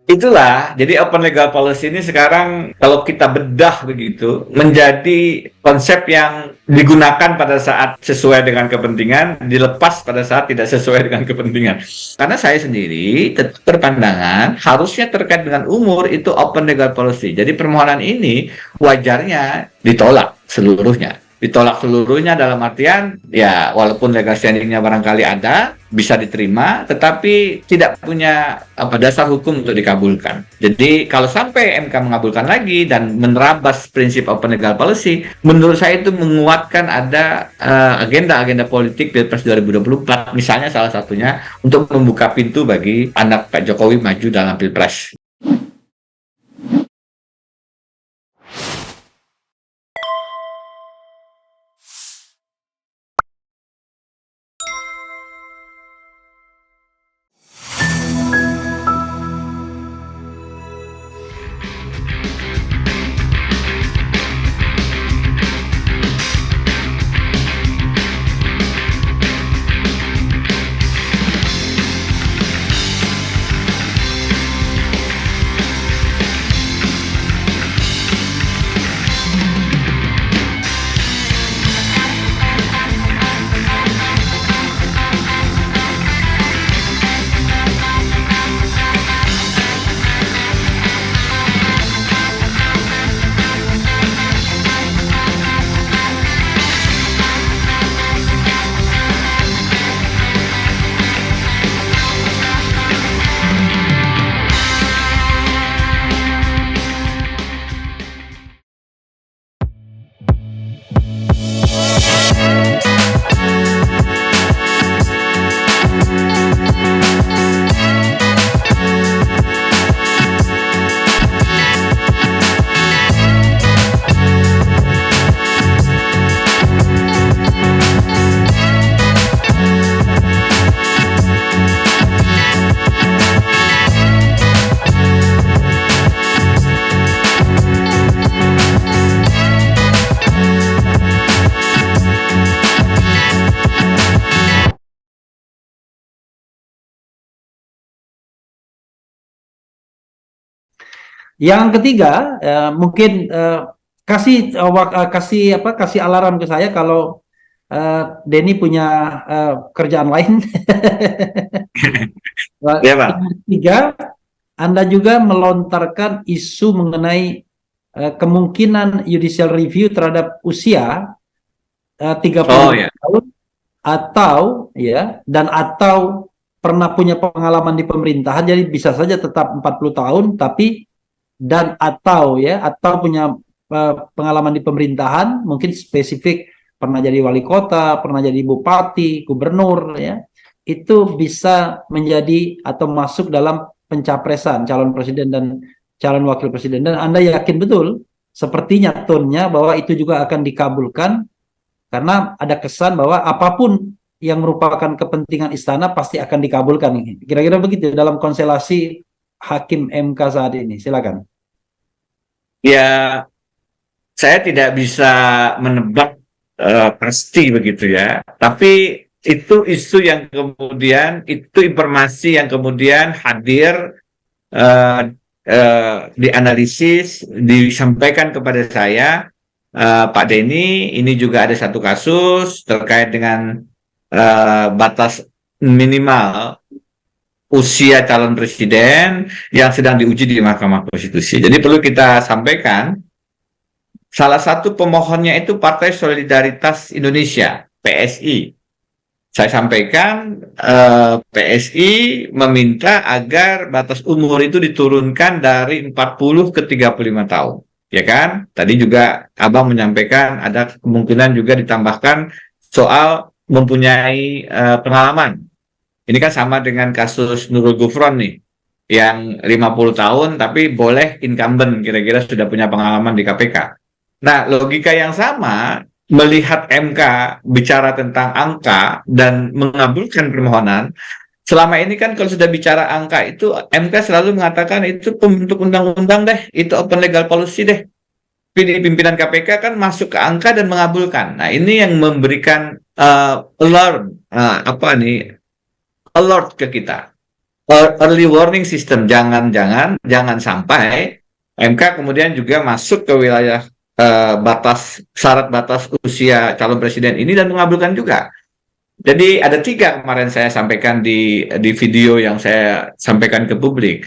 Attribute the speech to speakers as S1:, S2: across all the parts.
S1: Itulah, jadi open legal policy ini sekarang kalau kita bedah begitu, menjadi konsep yang digunakan pada saat sesuai dengan kepentingan, dilepas pada saat tidak sesuai dengan kepentingan. Karena saya sendiri tetap berpandangan harusnya terkait dengan umur itu open legal policy. Jadi permohonan ini wajarnya ditolak seluruhnya. Ditolak seluruhnya dalam artian ya walaupun legal standing-nya barangkali ada bisa diterima tetapi tidak punya dasar hukum untuk dikabulkan. Jadi kalau sampai MK mengabulkan lagi dan menerabas prinsip open legal policy, menurut saya itu menguatkan ada agenda-agenda politik Pilpres 2024 misalnya salah satunya untuk membuka pintu bagi anak Pak Jokowi maju dalam Pilpres.
S2: Yang ketiga, mungkin kasih alarm ke saya kalau Denny punya kerjaan lain.
S1: Ya, Pak.
S2: Yang ketiga, Anda juga melontarkan isu mengenai kemungkinan judicial review terhadap usia 30 tahun atau atau pernah punya pengalaman di pemerintahan, jadi bisa saja tetap 40 tahun tapi atau punya pengalaman di pemerintahan, mungkin spesifik pernah jadi wali kota, pernah jadi bupati, gubernur, ya, itu bisa menjadi atau masuk dalam pencapresan calon presiden dan calon wakil presiden. Dan Anda yakin betul, sepertinya tone-nya bahwa itu juga akan dikabulkan, karena ada kesan bahwa apapun yang merupakan kepentingan istana pasti akan dikabulkan. Kira-kira begitu dalam konstelasi Hakim MK saat ini. Silakan.
S1: Ya, saya tidak bisa menebak pasti begitu ya. Tapi itu isu yang kemudian, itu informasi yang kemudian hadir, dianalisis, disampaikan kepada saya, Pak Denny, ini juga ada satu kasus terkait dengan batas minimal usia calon presiden yang sedang diuji di Mahkamah Konstitusi. Jadi perlu kita sampaikan, salah satu pemohonnya itu Partai Solidaritas Indonesia, PSI. Saya sampaikan PSI meminta agar batas umur itu diturunkan dari 40 ke 35 tahun. Ya kan? Tadi juga Abang menyampaikan ada kemungkinan juga ditambahkan soal mempunyai pengalaman. Ini kan sama dengan kasus Nurul Gufron nih, yang 50 tahun tapi boleh incumbent, kira-kira sudah punya pengalaman di KPK. Nah, logika yang sama, melihat MK bicara tentang angka dan mengabulkan permohonan, selama ini kan kalau sudah bicara angka itu, MK selalu mengatakan itu pembentuk undang-undang deh, itu open legal policy deh. Pimpinan KPK kan masuk ke angka dan mengabulkan. Nah, ini yang memberikan alert ke kita. early warning system, jangan sampai MK kemudian juga masuk ke wilayah syarat batas usia calon presiden ini dan mengabulkan juga. Jadi ada 3 kemarin saya sampaikan di video yang saya sampaikan ke publik.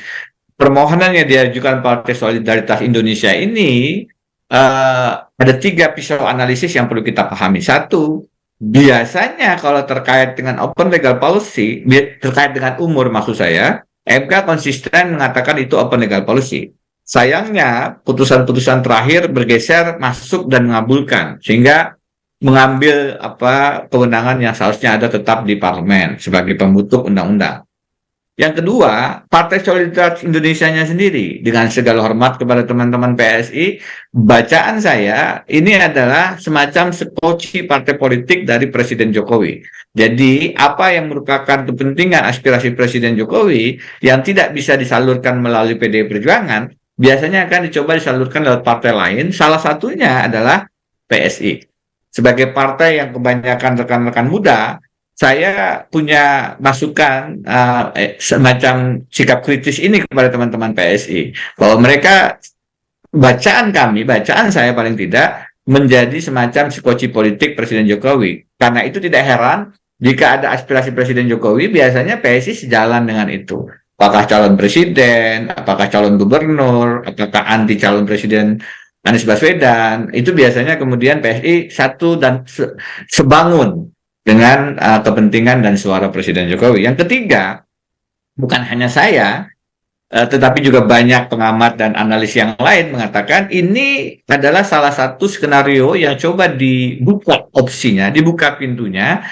S1: Permohonan yang diajukan Partai Solidaritas Indonesia ini ada 3 pisau analisis yang perlu kita pahami. Satu, biasanya kalau terkait dengan open legal policy, terkait dengan umur maksud saya, MK konsisten mengatakan itu open legal policy. Sayangnya putusan-putusan terakhir bergeser masuk dan mengabulkan, sehingga mengambil kewenangan yang seharusnya ada tetap di parlemen sebagai pembentuk undang-undang. Yang kedua, Partai Solidaritas Indonesianya sendiri, dengan segala hormat kepada teman-teman PSI, bacaan saya ini adalah semacam sepoci partai politik dari Presiden Jokowi. Jadi, apa yang merupakan kepentingan aspirasi Presiden Jokowi yang tidak bisa disalurkan melalui PDI Perjuangan, biasanya akan dicoba disalurkan lewat partai lain, salah satunya adalah PSI. Sebagai partai yang kebanyakan rekan-rekan muda, saya punya masukan semacam sikap kritis ini kepada teman-teman PSI, bahwa mereka, bacaan saya paling tidak, menjadi semacam skoci politik Presiden Jokowi. Karena itu tidak heran jika ada aspirasi Presiden Jokowi, biasanya PSI sejalan dengan itu. Apakah calon presiden, apakah calon gubernur, apakah anti calon presiden Anies Baswedan, itu biasanya kemudian PSI satu dan sebangun dengan kepentingan dan suara Presiden Jokowi. Yang ketiga, bukan hanya saya, tetapi juga banyak pengamat dan analis yang lain mengatakan ini adalah salah satu skenario yang coba dibuka opsinya, dibuka pintunya,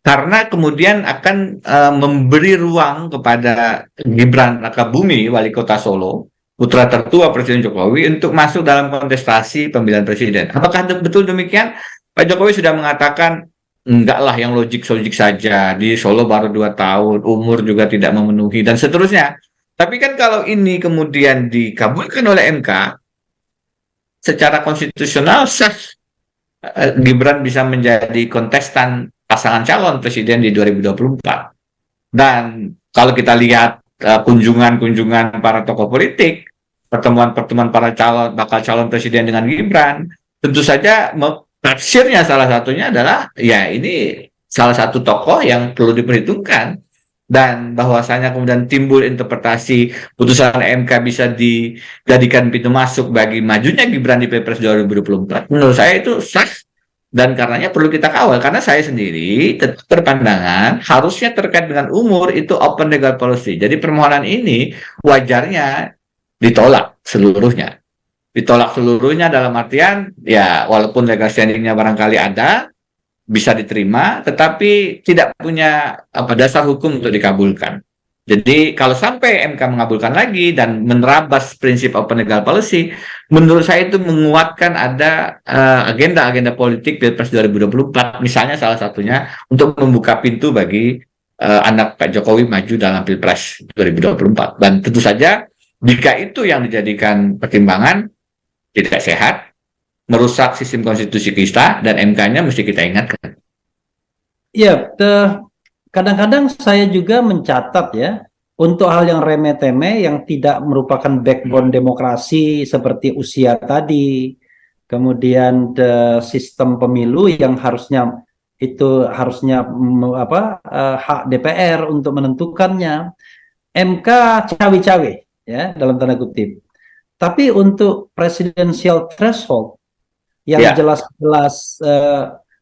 S1: karena kemudian akan memberi ruang kepada Gibran Rakabumi, wali kota Solo, putra tertua Presiden Jokowi, untuk masuk dalam kontestasi pemilihan presiden. Apakah betul demikian? Pak Jokowi sudah mengatakan, enggak lah, yang logik-logik saja, di Solo baru 2 tahun, umur juga tidak memenuhi, dan seterusnya. Tapi kan kalau ini kemudian dikabulkan oleh MK, secara konstitusional sah Gibran bisa menjadi kontestan pasangan calon presiden di 2024. Dan kalau kita lihat kunjungan-kunjungan para tokoh politik, pertemuan-pertemuan para bakal calon presiden dengan Gibran, tentu saja tafsirnya salah satunya adalah ya ini salah satu tokoh yang perlu diperhitungkan, dan bahwasanya kemudian timbul interpretasi putusan MK bisa dijadikan pintu masuk bagi majunya Gibran di Pilpres 2024. Menurut saya itu sah, dan karenanya perlu kita kawal, karena saya sendiri tetap berpandangan harusnya terkait dengan umur itu open legal policy. Jadi permohonan ini wajarnya ditolak seluruhnya. Ditolak seluruhnya dalam artian, ya walaupun legal standing-nya barangkali ada, bisa diterima, tetapi tidak punya dasar hukum untuk dikabulkan. Jadi kalau sampai MK mengabulkan lagi dan menerabas prinsip open legal policy, menurut saya itu menguatkan ada agenda-agenda politik Pilpres 2024, misalnya salah satunya untuk membuka pintu bagi anak Pak Jokowi maju dalam Pilpres 2024. Dan tentu saja, jika itu yang dijadikan pertimbangan, tidak sehat, merusak sistem konstitusi kita, dan MK-nya mesti kita ingatkan.
S2: Iya, kadang-kadang saya juga mencatat ya, untuk hal yang remeh-temeh yang tidak merupakan backbone demokrasi seperti usia tadi, kemudian sistem pemilu yang harusnya hak DPR untuk menentukannya, MK cawe-cawe ya dalam tanda kutip. Tapi untuk presidensial threshold yang jelas-jelas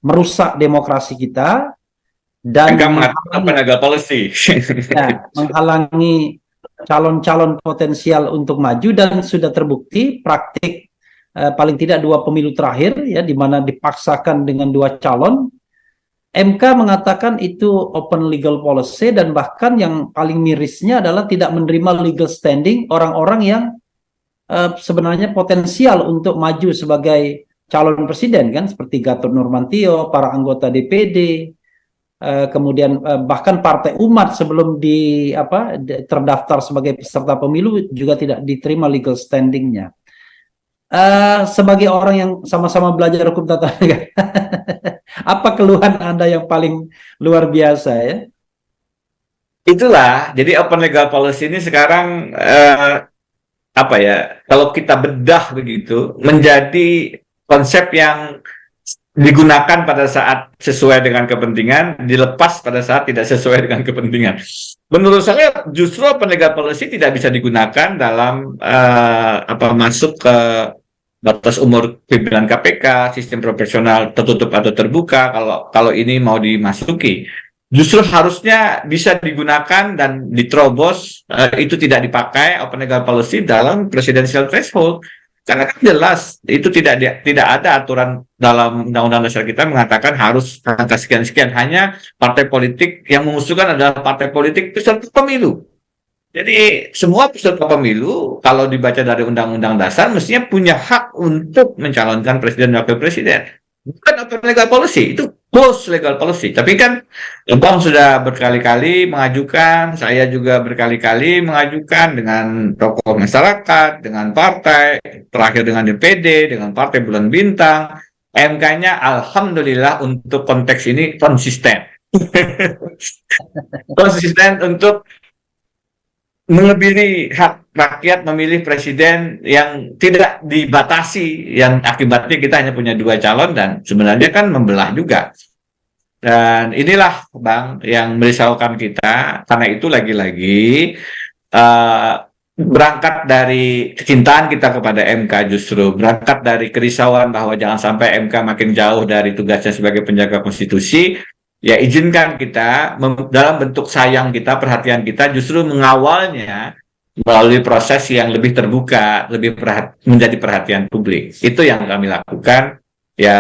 S2: merusak demokrasi kita dan menghalangi calon-calon potensial untuk maju, dan sudah terbukti praktik paling tidak 2 pemilu terakhir ya, di mana dipaksakan dengan 2 calon. MK mengatakan itu open legal policy, dan bahkan yang paling mirisnya adalah tidak menerima legal standing orang-orang yang sebenarnya potensial untuk maju sebagai calon presiden, kan, seperti Gatot Nurmantio, para anggota DPD, kemudian bahkan Partai Umat sebelum terdaftar sebagai peserta pemilu juga tidak diterima legal standingnya. Sebagai orang yang sama-sama belajar hukum tata negara, apa keluhan Anda yang paling luar biasa ya?
S1: itulah. Jadi open legal policy ini sekarang apa ya? Kalau kita bedah begitu, menjadi konsep yang digunakan pada saat sesuai dengan kepentingan, dilepas pada saat tidak sesuai dengan kepentingan. Menurut saya justru open legal policy tidak bisa digunakan dalam masuk ke batas umur pimpinan KPK, sistem proporsional tertutup atau terbuka. Kalau ini mau dimasuki, justru harusnya bisa digunakan dan diterobos. Itu tidak dipakai open legal policy dalam presidential threshold. Karena kan jelas itu tidak ada aturan dalam undang-undang dasar kita mengatakan harus angka sekian-sekian. Hanya partai politik yang mengusulkan adalah partai politik peserta pemilu. Jadi semua peserta pemilu kalau dibaca dari undang-undang dasar mestinya punya hak untuk mencalonkan presiden dan wakil presiden. Bukan open legal policy, itu close legal policy. Tapi kan Bang sudah berkali-kali mengajukan, saya juga berkali-kali mengajukan dengan tokoh masyarakat, dengan partai, terakhir dengan DPD, dengan partai Bulan Bintang. MK-nya alhamdulillah untuk konteks ini konsisten. Konsisten untuk mengebiri hak rakyat memilih presiden yang tidak dibatasi, yang akibatnya kita hanya punya 2 calon dan sebenarnya kan membelah juga. Dan inilah Bang yang merisaukan kita, karena itu lagi-lagi berangkat dari kecintaan kita kepada MK, justru berangkat dari kerisauan bahwa jangan sampai MK makin jauh dari tugasnya sebagai penjaga konstitusi. Ya izinkan kita dalam bentuk sayang kita, perhatian kita justru mengawalnya melalui proses yang lebih terbuka, lebih menjadi perhatian publik. Itu yang kami lakukan. Ya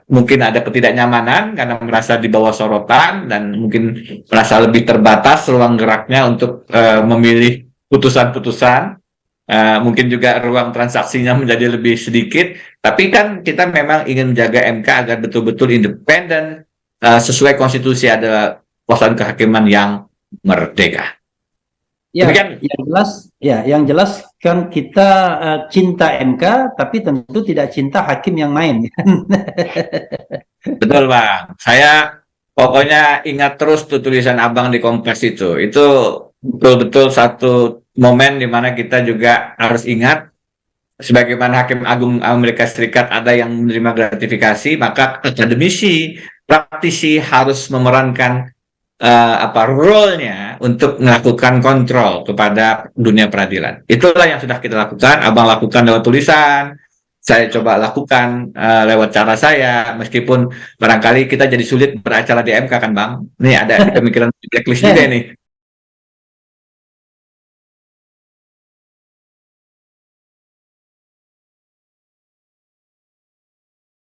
S1: mungkin ada ketidaknyamanan karena merasa di bawah sorotan dan mungkin merasa lebih terbatas ruang geraknya untuk memilih putusan-putusan. Mungkin juga ruang transaksinya menjadi lebih sedikit. Tapi kan kita memang ingin menjaga MK agar betul-betul independen, sesuai konstitusi, adalah kekuasaan kehakiman yang merdeka.
S2: Ya, yang jelas kan kita cinta MK, tapi tentu tidak cinta hakim yang main.
S1: Betul Bang. Saya pokoknya ingat terus tuh tulisan Abang di Kompas itu. Itu betul-betul satu momen di mana kita juga harus ingat. Sebagaimana Hakim Agung Amerika Serikat ada yang menerima gratifikasi, maka akademisi, praktisi harus memerankan role-nya untuk melakukan kontrol kepada dunia peradilan. Itulah yang sudah kita lakukan. Abang lakukan lewat tulisan, saya coba lakukan lewat cara saya, meskipun barangkali kita jadi sulit beracara di MK kan Bang. Nih ada pemikiran blacklist juga nih.